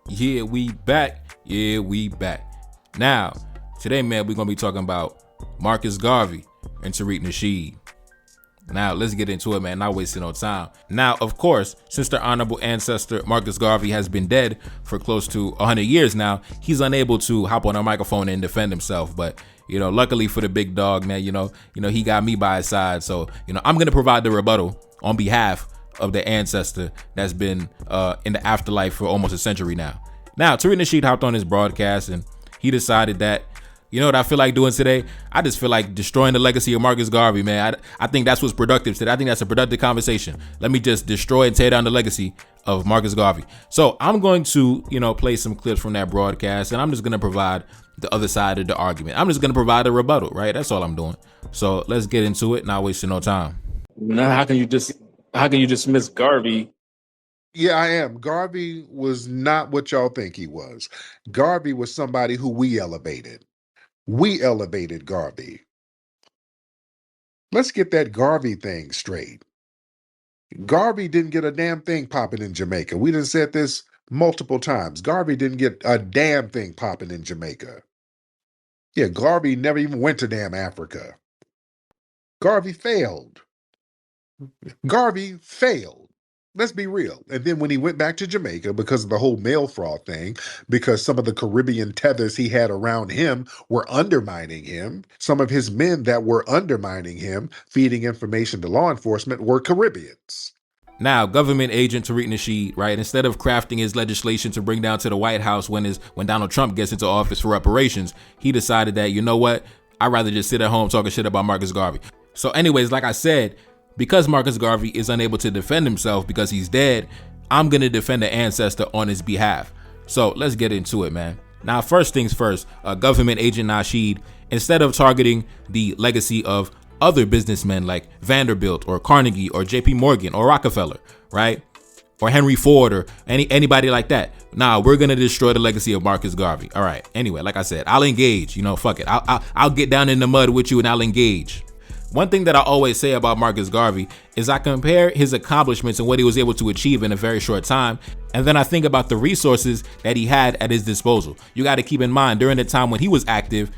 Yeah, we back. Yeah, we back. Now, today, man, we're going to be talking about Marcus Garvey and Tariq Nasheed. Now, let's get into it, man. Not wasting no time. Now, of course, since their honorable ancestor, Marcus Garvey, has been dead for close to 100 years now, he's unable to hop on a microphone and defend himself. But, luckily for the big dog, man, he got me by his side. So, I'm going to provide the rebuttal on behalf of the ancestor that's been in the afterlife for almost a century now. Now, Tariq Nasheed hopped on his broadcast and he decided that, you know what I feel like doing today? I just feel like destroying the legacy of Marcus Garvey, man. I think that's what's productive today. I think that's a productive conversation. Let me just destroy and tear down the legacy of Marcus Garvey. So I'm going to, play some clips from that broadcast, and I'm just going to provide the other side of the argument. I'm just going to provide a rebuttal, right? That's all I'm doing. So let's get into it, not wasting no time. Now, how can you dismiss Garvey? Yeah, I am. Garvey was not what y'all think he was. Garvey was somebody who we elevated. We elevated Garvey. Let's get that Garvey thing straight. Garvey didn't get a damn thing popping in Jamaica. We done said this multiple times. Garvey didn't get a damn thing popping in Jamaica. Yeah, Garvey never even went to damn Africa. Garvey failed. Garvey failed. Let's be real. And then when he went back to Jamaica, because of the whole mail fraud thing, because some of the Caribbean tethers he had around him were undermining him, some of his men that were undermining him, feeding information to law enforcement, were Caribbeans. Now, government agent Tariq Nasheed, right, instead of crafting his legislation to bring down to the White House when Donald Trump gets into office for reparations, he decided that, you know what, I'd rather just sit at home talking shit about Marcus Garvey. So anyways, like I said, because Marcus Garvey is unable to defend himself because he's dead, I'm going to defend the ancestor on his behalf. So let's get into it, man. Now, first things first, government agent Nasheed, instead of targeting the legacy of other businessmen like Vanderbilt or Carnegie or JP Morgan or Rockefeller, right? Or Henry Ford or anybody like that. Nah, we're going to destroy the legacy of Marcus Garvey. All right. Anyway, like I said, I'll engage, fuck it. I'll get down in the mud with you and I'll engage. One thing that I always say about Marcus Garvey is I compare his accomplishments and what he was able to achieve in a very short time, and then I think about the resources that he had at his disposal. You got to keep in mind, during the time when he was active,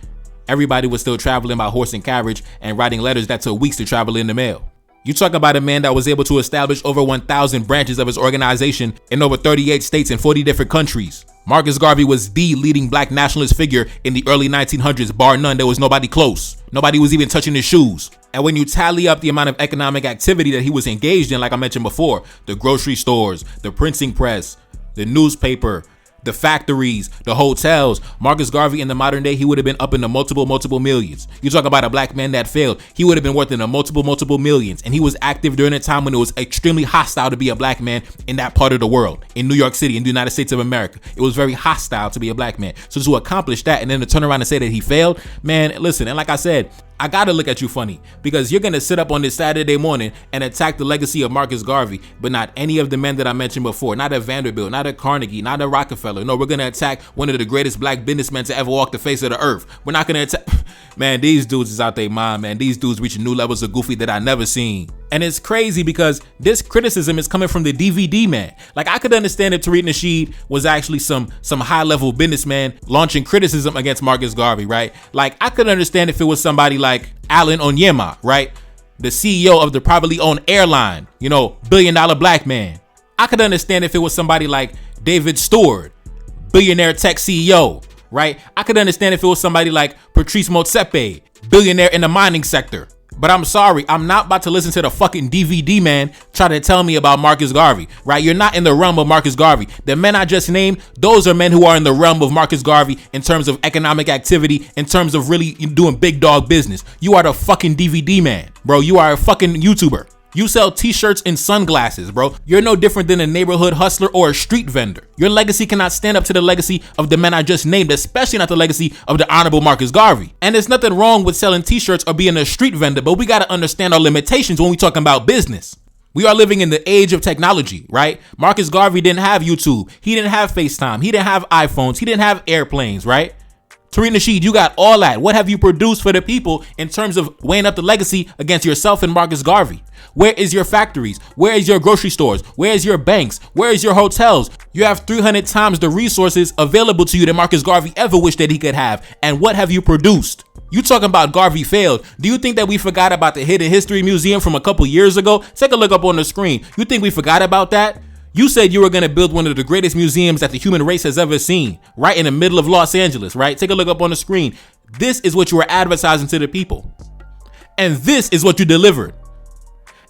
everybody was still traveling by horse and carriage and writing letters that took weeks to travel in the mail. You talk about a man that was able to establish over 1,000 branches of his organization in over 38 states and 40 different countries. Marcus Garvey was the leading black nationalist figure in the early 1900s, bar none. There was nobody close. Nobody was even touching his shoes. And when you tally up the amount of economic activity that he was engaged in, like I mentioned before, the grocery stores, the printing press, the newspaper, the factories, the hotels, Marcus Garvey in the modern day, he would have been up in the multiple millions. You talk about a black man that failed, he would have been worth in the multiple millions. And he was active during a time when it was extremely hostile to be a black man in that part of the world, in New York City, in the United States of America. It was very hostile to be a black man. So to accomplish that and then to turn around and say that he failed, man, listen, and like I said, I gotta look at you funny because you're gonna sit up on this Saturday morning and attack the legacy of Marcus Garvey, but not any of the men that I mentioned before, not a Vanderbilt, not a Carnegie, not a Rockefeller. No, we're gonna attack one of the greatest black businessmen to ever walk the face of the earth. We're not gonna attack, man, these dudes is out their mind, man. These dudes reaching new levels of goofy that I never seen. And it's crazy because this criticism is coming from the DVD man. Like, I could understand if Tariq Nasheed was actually some high-level businessman launching criticism against Marcus Garvey, right? Like, I could understand if it was somebody like Alan Onyema, right? The CEO of the privately owned airline, billion-dollar black man. I could understand if it was somebody like David Stewart, billionaire tech CEO, right? I could understand if it was somebody like Patrice Motsepe, billionaire in the mining sector. But I'm sorry, I'm not about to listen to the fucking DVD man try to tell me about Marcus Garvey, right? You're not in the realm of Marcus Garvey. The men I just named, those are men who are in the realm of Marcus Garvey in terms of economic activity, in terms of really doing big dog business. You are the fucking DVD man, bro. You are a fucking YouTuber. You sell t-shirts and sunglasses, bro. You're no different than a neighborhood hustler or a street vendor. Your legacy cannot stand up to the legacy of the men I just named, especially not the legacy of the honorable Marcus Garvey. And there's nothing wrong with selling t-shirts or being a street vendor, but we got to understand our limitations when we talking about business. We are living in the age of technology, right? Marcus Garvey didn't have YouTube. He didn't have FaceTime. He didn't have iPhones. He didn't have airplanes, right? Tariq Nasheed, you got all that. What have you produced for the people in terms of weighing up the legacy against yourself and Marcus Garvey? Where is your factories? Where is your grocery stores? Where is your banks? Where is your hotels? You have 300 times the resources available to you that Marcus Garvey ever wished that he could have. And what have you produced? You talking about Garvey failed. Do you think that we forgot about the Hidden History Museum from a couple years ago? Take a look up on the screen. You think we forgot about that? You said you were going to build one of the greatest museums that the human race has ever seen, right in the middle of Los Angeles, right? Take a look up on the screen. This is what you were advertising to the people. And this is what you delivered.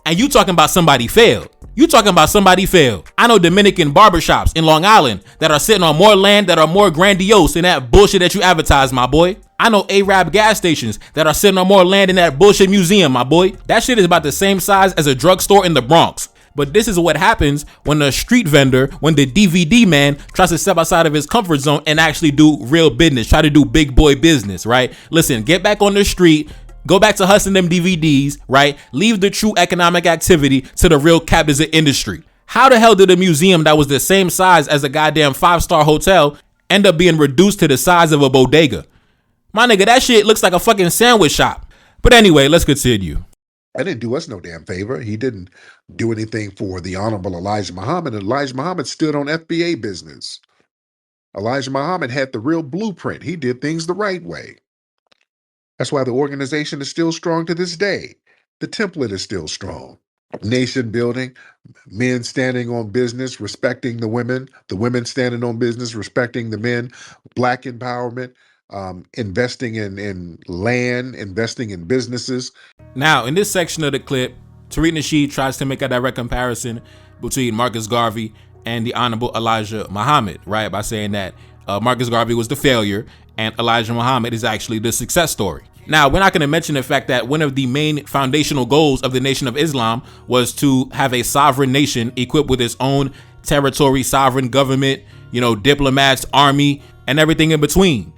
And you talking about somebody failed. You talking about somebody failed. I know Dominican barbershops in Long Island that are sitting on more land that are more grandiose than that bullshit that you advertise, my boy. I know Arab gas stations that are sitting on more land than that bullshit museum, my boy. That shit is about the same size as a drugstore in the Bronx. But this is what happens when the street vendor, when the DVD man tries to step outside of his comfort zone and actually do real business, try to do big boy business, right? Listen, get back on the street, go back to hustling them DVDs, right? Leave the true economic activity to the real captains of industry. How the hell did a museum that was the same size as a goddamn 5-star hotel end up being reduced to the size of a bodega? My nigga, that shit looks like a fucking sandwich shop. But anyway, let's continue. That didn't do us no damn favor. He didn't do anything for the Honorable Elijah Muhammad. Elijah Muhammad stood on FBA business. Elijah Muhammad had the real blueprint. He did things the right way. That's why the organization is still strong to this day. The template is still strong. Nation building, men standing on business, respecting the women standing on business, respecting the men, black empowerment, investing in land, investing in businesses. Now, in this section of the clip, Tariq Nasheed tries to make a direct comparison between Marcus Garvey and the Honorable Elijah Muhammad, right? By saying that Marcus Garvey was the failure and Elijah Muhammad is actually the success story. Now, we're not going to mention the fact that one of the main foundational goals of the Nation of Islam was to have a sovereign nation equipped with its own territory, sovereign government, diplomats, army, and everything in between.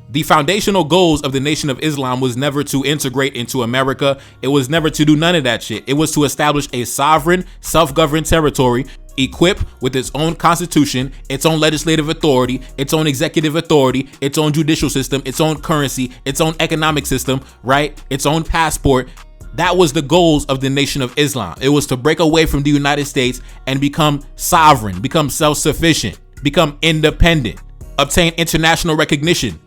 The foundational goals of the Nation of Islam was never to integrate into America. It was never to do none of that shit. It was to establish a sovereign, self-governed territory equipped with its own constitution, its own legislative authority, its own executive authority, its own judicial system, its own currency, its own economic system, right? Its own passport. That was the goals of the Nation of Islam. It was to break away from the United States and become sovereign, become self-sufficient, become independent, obtain international recognition,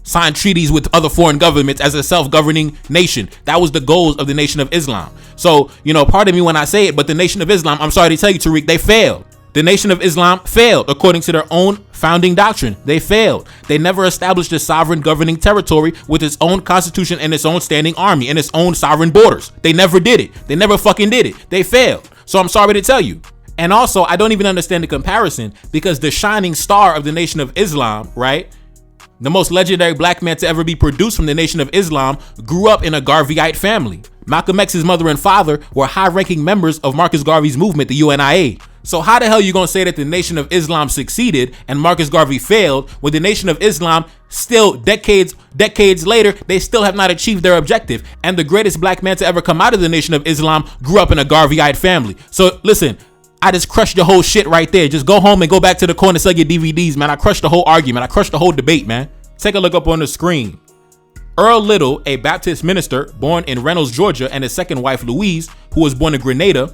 sign treaties with other foreign governments as a self-governing nation. That was the goals of the Nation of Islam. So, pardon me when I say it, but the Nation of Islam, I'm sorry to tell you, Tariq, they failed. The Nation of Islam failed according to their own founding doctrine. They failed. They never established a sovereign governing territory with its own constitution and its own standing army and its own sovereign borders. They never did it. They never fucking did it. They failed. So I'm sorry to tell you. And also, I don't even understand the comparison because the shining star of the Nation of Islam, right? The most legendary black man to ever be produced from the Nation of Islam grew up in a Garveyite family. Malcolm X's mother and father were high-ranking members of Marcus Garvey's movement, the UNIA. So how the hell you gonna say that the Nation of Islam succeeded and Marcus Garvey failed when the Nation of Islam still decades later, they still have not achieved their objective? And the greatest black man to ever come out of the Nation of Islam grew up in a Garveyite family. So listen, I just crushed your whole shit right there. Just go home and go back to the corner, sell your DVDs, man. I crushed the whole argument. I crushed the whole debate, man. Take a look up on the screen. Earl Little, a Baptist minister born in Reynolds, Georgia, and his second wife, Louise, who was born in Grenada,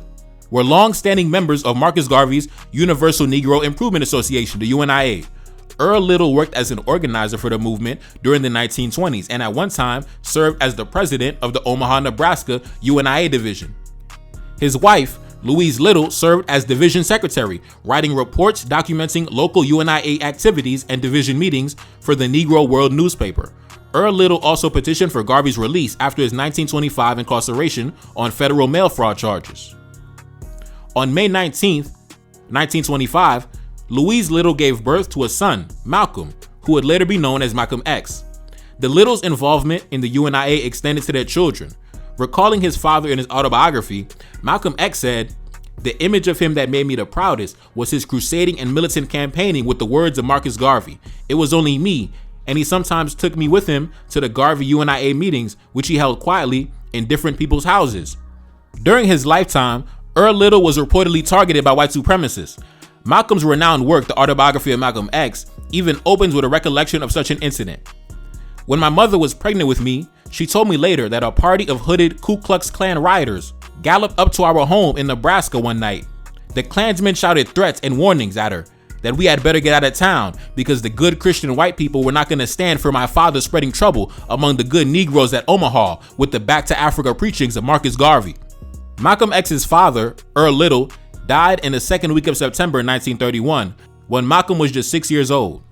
were long-standing members of Marcus Garvey's Universal Negro Improvement Association, the UNIA. Earl Little worked as an organizer for the movement during the 1920s and at one time served as the president of the Omaha, Nebraska UNIA division. His wife, Louise Little, served as division secretary, writing reports documenting local UNIA activities and division meetings for the Negro World newspaper. Earl Little also petitioned for Garvey's release after his 1925 incarceration on federal mail fraud charges. On May 19th, 1925, Louise Little gave birth to a son, Malcolm, who would later be known as Malcolm X. The Littles' involvement in the UNIA extended to their children. Recalling his father in his autobiography, Malcolm X said, "The image of him that made me the proudest was his crusading and militant campaigning with the words of Marcus Garvey. It was only me, and he sometimes took me with him to the Garvey UNIA meetings, which he held quietly in different people's houses." During his lifetime, Earl Little was reportedly targeted by white supremacists. Malcolm's renowned work, The Autobiography of Malcolm X, even opens with a recollection of such an incident. When my mother was pregnant with me, she told me later that a party of hooded Ku Klux Klan rioters galloped up to our home in Nebraska one night. The Klansmen shouted threats and warnings at her that we had better get out of town because the good Christian white people were not going to stand for my father spreading trouble among the good Negroes at Omaha with the Back to Africa preachings of Marcus Garvey. Malcolm X's father, Earl Little, died in the second week of September 1931 when Malcolm was just 6 years old.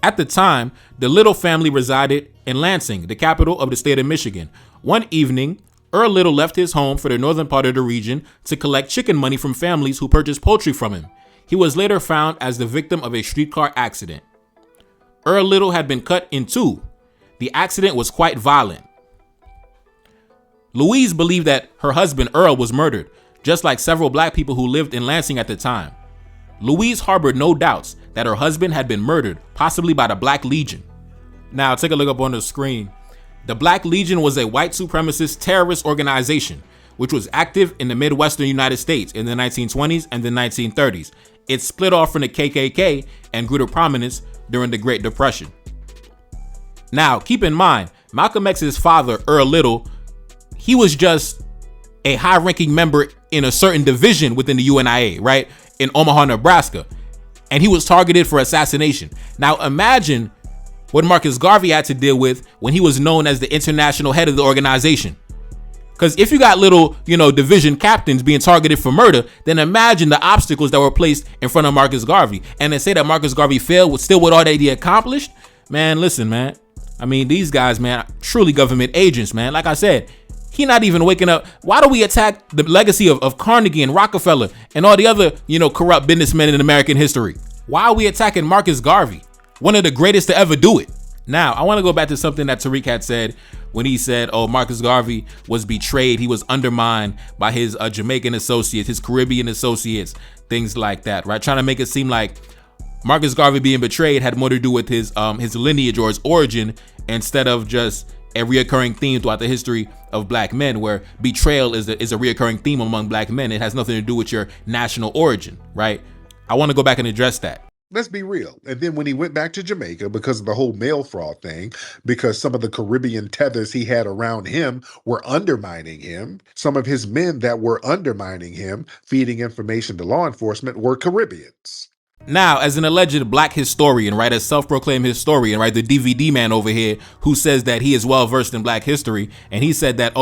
At the time, the Little family resided in Lansing, the capital of the state of Michigan. One evening, Earl Little left his home for the northern part of the region to collect chicken money from families who purchased poultry from him. He was later found as the victim of a streetcar accident. Earl Little had been cut in two. The accident was quite violent. Louise believed that her husband Earl was murdered, just like several black people who lived in Lansing at the time. Louise harbored no doubts that her husband had been murdered, possibly by the Black Legion. Now take a look up on the screen. The Black Legion was a white supremacist terrorist organization, which was active in the Midwestern United States in the 1920s and the 1930s. It split off from the KKK and grew to prominence during the Great Depression. Now, keep in mind, Malcolm X's father, Earl Little, he was just a high-ranking member in a certain division within the UNIA, right? In Omaha, Nebraska. And he was targeted for assassination. Now, imagine what Marcus Garvey had to deal with when he was known as the international head of the organization. Because if you got little, division captains being targeted for murder, then imagine the obstacles that were placed in front of Marcus Garvey. And to say that Marcus Garvey failed with all that he accomplished, man, listen, man. I mean, these guys, man, truly government agents, man. Like I said, he not even waking up. Why do we attack the legacy of Carnegie and Rockefeller and all the other, corrupt businessmen in American history? Why are we attacking Marcus Garvey, one of the greatest to ever do it? Now, I want to go back to something that Tariq had said when he said, Marcus Garvey was betrayed. He was undermined by his Jamaican associates, his Caribbean associates, things like that, right? Trying to make it seem like Marcus Garvey being betrayed had more to do with his lineage or his origin instead of just a reoccurring theme throughout the history of black men, where betrayal is a reoccurring theme among black men. It has nothing to do with your national origin, right? I want to go back and address that. Let's be real. And then when he went back to Jamaica, because of the whole mail fraud thing, because some of the Caribbean tethers he had around him were undermining him, some of his men that were undermining him, feeding information to law enforcement, were Caribbeans. Now, as an alleged black historian, right, as self-proclaimed historian, right, the DVD man over here who says that he is well-versed in black history, and he said that,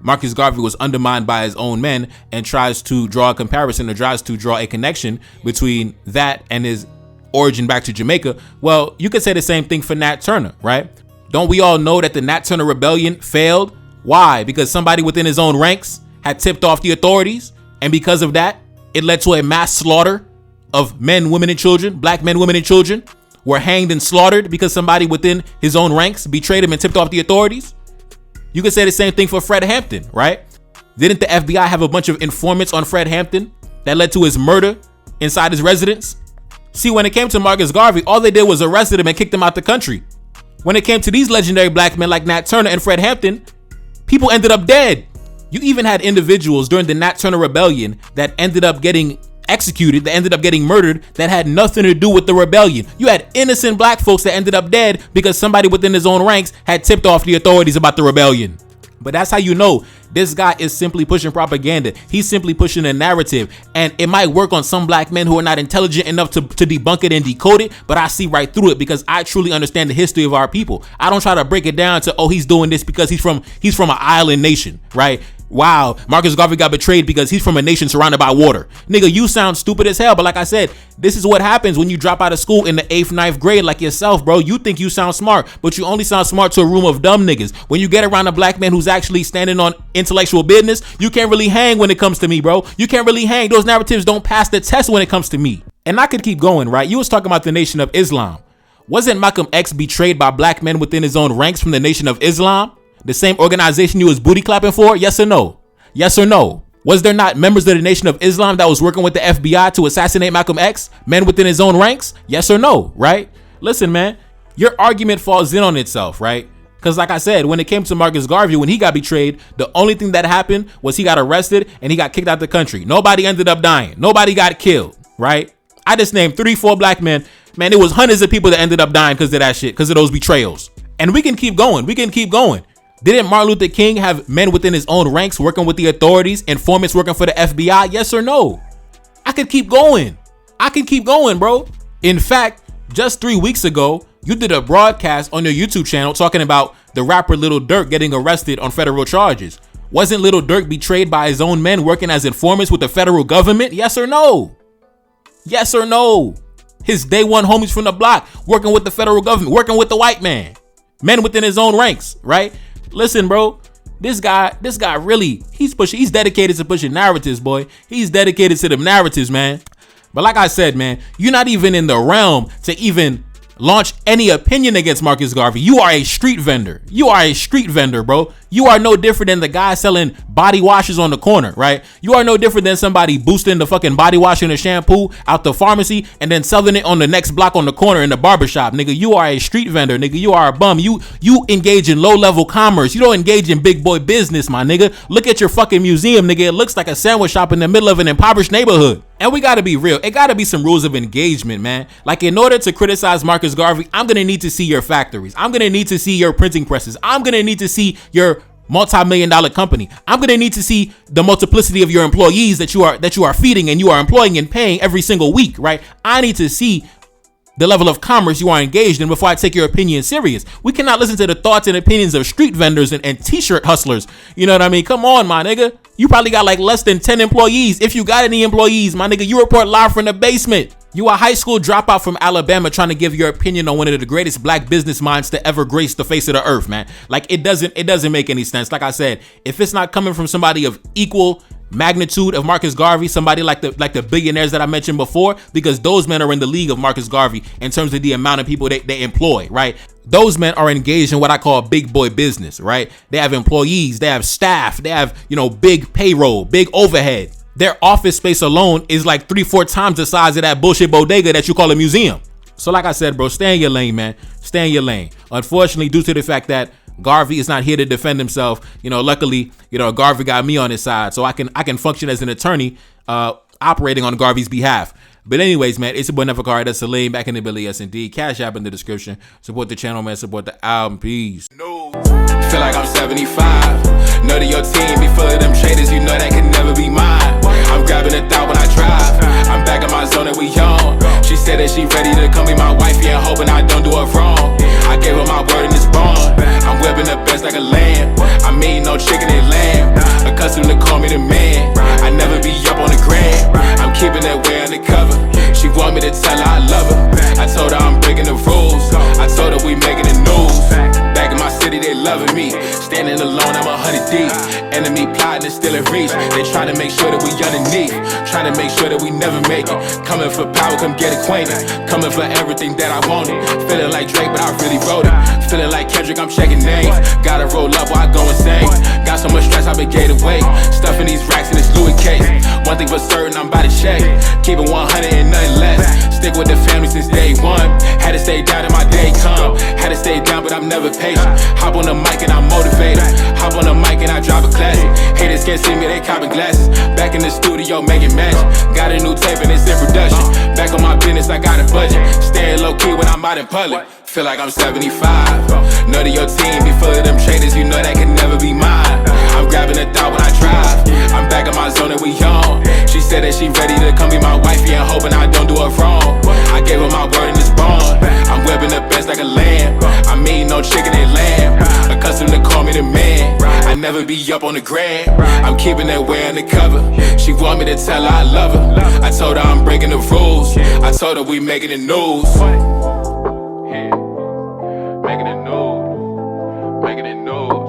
Marcus Garvey was undermined by his own men, and tries to draw a comparison or tries to draw a connection between that and his origin back to Jamaica. Well, you could say the same thing for Nat Turner, right? Don't we all know that the Nat Turner rebellion failed? Why? Because somebody within his own ranks had tipped off the authorities, and because of that, it led to a mass slaughter of men, women, and children. Black men, women, and children were hanged and slaughtered because somebody within his own ranks betrayed him and tipped off the authorities. You could say the same thing for Fred Hampton, right? Didn't the FBI have a bunch of informants on Fred Hampton that led to his murder inside his residence? See, when it came to Marcus Garvey, all they did was arrested him and kicked him out the country. When it came to these legendary black men like Nat Turner and Fred Hampton, people ended up dead. You even had individuals during the Nat Turner rebellion that ended up getting executed, that ended up getting murdered, that had nothing to do with the rebellion. You had innocent black folks that ended up dead because somebody within his own ranks had tipped off the authorities about the rebellion. But that's how you know this guy is simply pushing propaganda. He's simply pushing a narrative, and it might work on some black men who are not intelligent enough to debunk it and decode it, but I see right through it because I truly understand the history of our people. I don't try to break it down to, he's doing this because he's from an island nation, right? Wow, Marcus Garvey got betrayed because he's from a nation surrounded by water. Nigga, you sound stupid as hell, but like I said, this is what happens when you drop out of school in the 8th, 9th grade like yourself, bro. You think you sound smart, but you only sound smart to a room of dumb niggas. When you get around a black man who's actually standing on intellectual business, you can't really hang when it comes to me, bro. You can't really hang. Those narratives don't pass the test when it comes to me. And I could keep going, right? You was talking about the Nation of Islam. Wasn't Malcolm X betrayed by black men within his own ranks from the Nation of Islam? The same organization you was booty clapping for? Yes or no? Yes or no? Was there not members of the Nation of Islam that was working with the FBI to assassinate Malcolm X? Men within his own ranks? Yes or no, right? Listen, man, your argument falls in on itself, right? Because like I said, when it came to Marcus Garvey, when he got betrayed, the only thing that happened was he got arrested and he got kicked out the country. Nobody ended up dying. Nobody got killed, right? I just named 3-4 black men Man, it was hundreds of people that ended up dying because of that shit, because of those betrayals. And we can keep going. Didn't Martin Luther King have men within his own ranks working with the authorities, informants working for the FBI? Yes or no? I could keep going, bro. In fact, just 3 weeks ago, you did a broadcast on your YouTube channel talking about the rapper Lil Durk getting arrested on federal charges. Wasn't Lil Durk betrayed by his own men working as informants with the federal government? Yes or no? Yes or no? His day one homies from the block working with the federal government, working with the white man, men within his own ranks, right? Listen, bro, this guy really, he's dedicated to pushing narratives, boy. He's dedicated to them narratives, man. But like I said, man, you're not even in the realm to even launch any opinion against Marcus Garvey. You are a street vendor. Bro. You are no different than the guy selling body washes on the corner, right? You are no different than somebody boosting the fucking body wash and the shampoo out the pharmacy and then selling it on the next block on the corner in the barbershop. Nigga, you are a street vendor. Nigga, you are a bum. You engage in low-level commerce. You don't engage in big boy business, my nigga. Look at your fucking museum, nigga. It looks like a sandwich shop in the middle of an impoverished neighborhood. And we gotta be real. It gotta be some rules of engagement, man. Like, in order to criticize Marcus Garvey, I'm gonna need to see your factories. I'm gonna need to see your printing presses. I'm gonna need to see your multi-million-dollar company. I'm gonna need to see the multiplicity of your employees that you are feeding and you are employing and paying every single week, right? I need to see the level of commerce you are engaged in before I take your opinion serious. We cannot listen to the thoughts and opinions of street vendors and t-shirt hustlers. You know what I mean? Come on, my nigga. You probably got like less than 10 employees. If you got any employees, my nigga, you report live from the basement. You a high school dropout from Alabama trying to give your opinion on one of the greatest black business minds to ever grace the face of the earth, man. Like, it doesn't make any sense. Like I said, if it's not coming from somebody of equal magnitude of Marcus Garvey, somebody like the billionaires that I mentioned before, because those men are in the league of Marcus Garvey in terms of the amount of people they employ, right? Those men are engaged in what I call big boy business, right? They have employees, they have staff, they have, big payroll, big overhead. Their office space alone is like 3-4 times the size of that bullshit bodega that you call a museum. So like I said, bro, stay in your lane, man. Stay in your lane. Unfortunately, due to the fact that Garvey is not here to defend himself, luckily, Garvey got me on his side, so I can function as an attorney operating on Garvey's behalf. But anyways, man, it's your boy Neferkari. That's Salim back in the Billy S&D. Cash app in the description. Support the channel, man. Support the album. Peace. No. Feel like I'm 75. Know that your team be full of them traders. You know that can never be mine. I'm grabbing a thought when I drive. I'm back in my zone and we on. She said that she ready to come be my wife. Yeah, hoping I don't do her wrong. I gave her my word and it's bond. I'm whipping the best like a lamb. I'm eating no chicken and lamb. Accustomed to call me the man. I never be up on the gram. I'm keeping that way undercover. She want me to tell her I love her. I told her I'm breaking the rules. I told her we making the news. Back in my city, they loving me. Standing alone, I'm 100 deep. Enemy plotting and still in reach. They trying to make sure that we underneath. Trying to make sure that we never make it. Coming for power, come get acquainted. Coming for everything that I wanted. Feeling like Drake, but I really wrote it. Feeling like Kendrick, I'm checking names. Gotta roll up while I go insane. Got so much stress, I been gained away. Stuffing these racks in this Louis case. One thing for certain, I'm about to check. Keep it 100 and nothing less. Stick with the family since day one. Had to stay down till my day come. Had to stay down, but I'm never patient. Hop on the mic and I'm motivated. Hop on the mic and I drop a classic. Haters can't see me, they copping glasses. Back in the studio making magic. Got a new tape and it's in production. Back on my business, I got a budget. Staying low key when I'm out in public. Feel like I'm 75. Know that your team be full of them traders. You know that can never be mine. I'm grabbing a thought when I drive. I'm back in my zone and we on. She said that she ready to come be my wife. Yeah, hoping I don't do her wrong. I gave her my word and it's bond. I'm whipping the best like a lamb. I'm eating no chicken and lamb. Accustomed to call me the man. I never be up on the gram. I'm keeping that way undercover. She want me to tell her I love her. I told her I'm breaking the rules. I told her we making the news. Making it new, making it new.